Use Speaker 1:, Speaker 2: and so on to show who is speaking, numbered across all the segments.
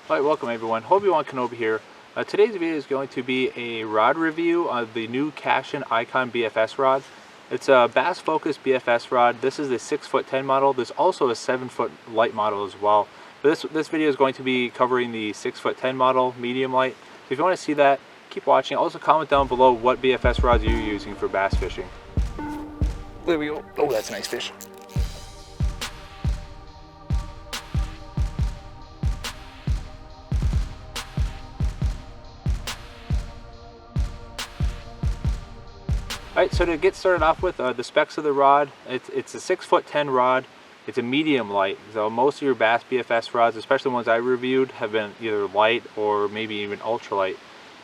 Speaker 1: Alright, welcome everyone. Hobie-Wan Kenobi here. Today's video is going to be a rod review of the new Cashion Icon BFS Rod. It's a bass focused BFS rod. This is the 6'10" model. There's also a 7-foot light model as well. But this video is going to be covering the 6'10" model, medium light. So if you want to see that, keep watching. Also comment down below what BFS rods you're using for bass fishing. There we go. Oh, that's a nice fish. Alright, so to get started off with the specs of the rod, it's a 6'10" rod. It's a medium light. So most of your bass BFS rods, especially the ones I reviewed, have been either light or maybe even ultralight.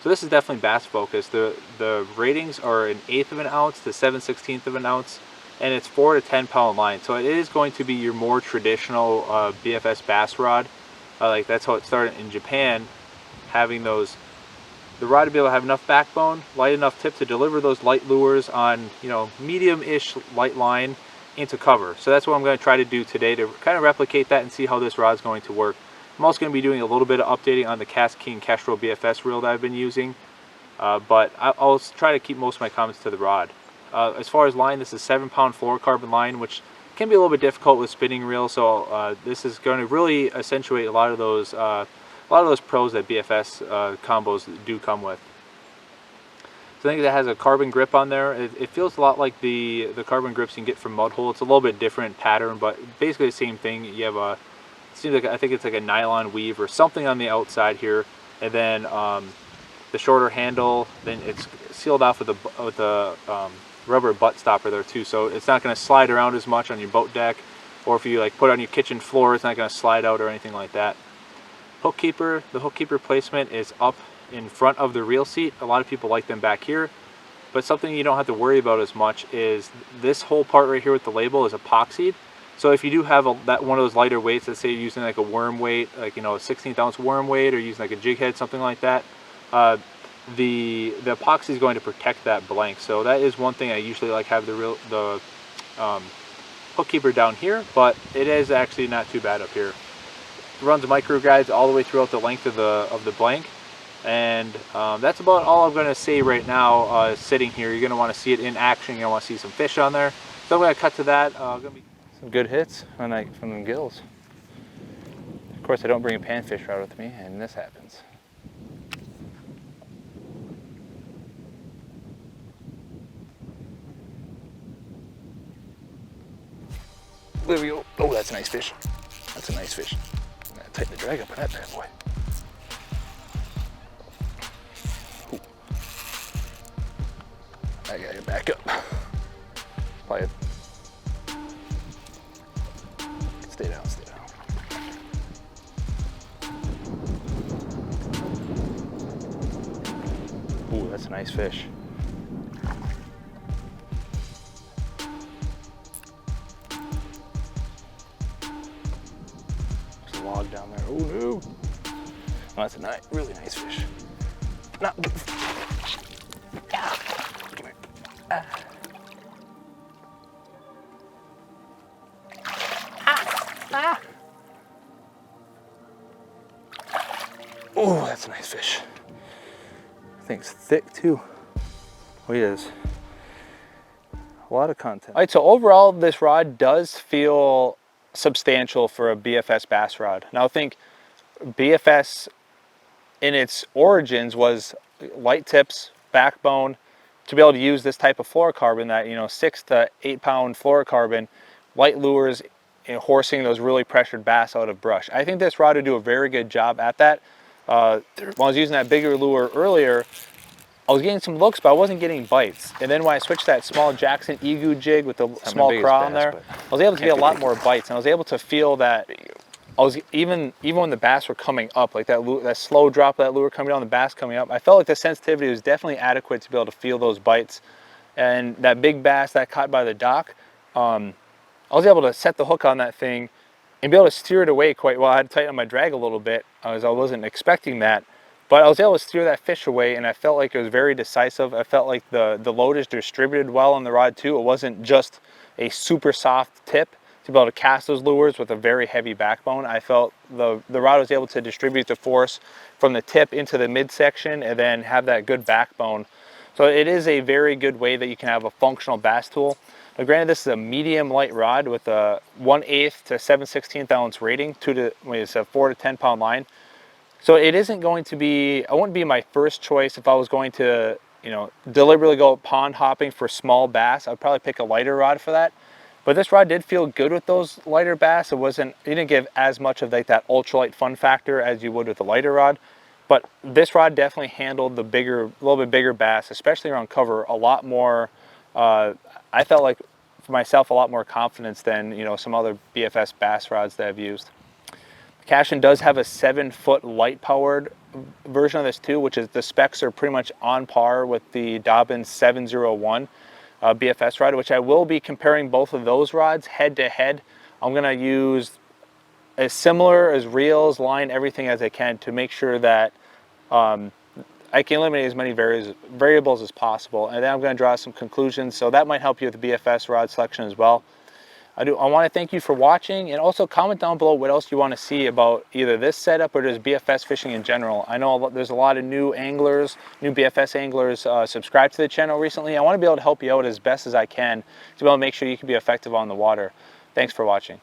Speaker 1: So this is definitely bass focused. The ratings are an 1/8 of an ounce to 7/16 of an ounce, and it's 4 to 10 pound line. So it is going to be your more traditional BFS bass rod. Like that's how it started in Japan, having those. The rod to be able to have enough backbone, light enough tip to deliver those light lures on, medium-ish light line into cover. So that's what I'm going to try to do today to kind of replicate that and see how this rod's going to work. I'm also going to be doing a little bit of updating on the KastKing Kestrel BFS reel that I've been using, but I'll try to keep most of my comments to the rod. As far as line, this is 7-pound fluorocarbon line, which can be a little bit difficult with spinning reels. So this is going to really accentuate a lot of those pros that BFS combos do come with. So I think that has a carbon grip on there. It feels a lot like the carbon grips you can get from mud hole. It's a little bit different pattern, but basically the same thing. You have a, it seems like, I think it's like a nylon weave or something on the outside here, and then the shorter handle. Then it's sealed off with a rubber butt stopper there too, so it's not going to slide around as much on your boat deck, or if you like put it on your kitchen floor, it's not going to slide out or anything like that. Hook keeper, the hook keeper placement is up in front of the reel seat. A lot of people like them back here, but something you don't have to worry about as much is this whole part right here with the label is epoxied. So if you do have one of those lighter weights, let's say you're using like a worm weight, like a 16th ounce worm weight, or using like a jig head, something like that, the epoxy is going to protect that blank. So that is one thing I usually like, have the hook keeper down here, but it is actually not too bad up here. It runs micro guides all the way throughout the length of the blank, and that's about all I'm going to say right now. Sitting here, you're going to want to see it in action. You're going to want to see some fish on there. So I'm going to cut to that. Going to be some good hits from the gills. Of course, I don't bring a panfish rod with me, and this happens. There we go. Oh, that's a nice fish. That's a nice fish. Tighten the drag up on that bad boy. Ooh. I gotta get back up. Probably. Stay down, stay down. Ooh, that's a nice fish. Log down there. Oh no! Oh, that's a really nice fish. Not. Come here. Oh, that's a nice fish. Thing's thick too. Oh, he is. A lot of content. All right, so overall, this rod does feel substantial for a BFS bass rod. Now I think BFS in its origins was light tips, backbone. To be able to use this type of fluorocarbon, that 6 to 8 pound fluorocarbon, light lures, horsing those really pressured bass out of brush. I think this rod would do a very good job at that. When I was using that bigger lure earlier, I was getting some looks, but I wasn't getting bites. And then when I switched that small Jackson Egu jig with the small craw on there, I was able to get a lot more bites, and I was able to feel that I was even when the bass were coming up, like that slow drop of that lure coming down, the bass coming up, I felt like the sensitivity was definitely adequate to be able to feel those bites. And that big bass that caught by the dock, I was able to set the hook on that thing and be able to steer it away quite well. I had to tighten my drag a little bit, as I wasn't expecting that. But I was able to steer that fish away, and I felt like it was very decisive. I felt like the load is distributed well on the rod too. It wasn't just a super soft tip.
Speaker 2: to be able to cast those lures with a very heavy backbone. I felt the rod was able to distribute the force from the tip into the midsection and then have that good backbone. So it is a very good way that you can have a functional bass tool. Now, granted, this is a medium light rod with a 1/8 to 7/16 ounce rating, it's a 4 to 10 pound line. So it isn't going to be, I wouldn't be my first choice if I was going to, you know, deliberately go pond hopping for small bass. I'd probably pick a lighter rod for that. But this rod did feel good with those lighter bass. It didn't give as much of like that ultralight fun factor as you would with a lighter rod. But this rod definitely handled the bigger, a little bit bigger bass, especially around cover, a lot more. I felt like for myself a lot more confidence than, you know, some other BFS bass rods that I've used. Cashion does have a 7-foot light powered version of this too, which is the specs are pretty much on par with the Dobyns 701 BFS rod, which I will be comparing both of those rods head to head. I'm going to use as similar as reels, line, everything as I can to make sure that I can eliminate as many variables as possible. And then I'm going to draw some conclusions. So that might help you with the BFS rod selection as well. I want to thank you for watching, and also comment down below what else you want to see about either this setup or just BFS fishing in general. I know there's a lot of new anglers, new BFS anglers subscribed to the channel recently. I want to be able to help you out as best as I can to be able to make sure you can be effective on the water. Thanks for watching.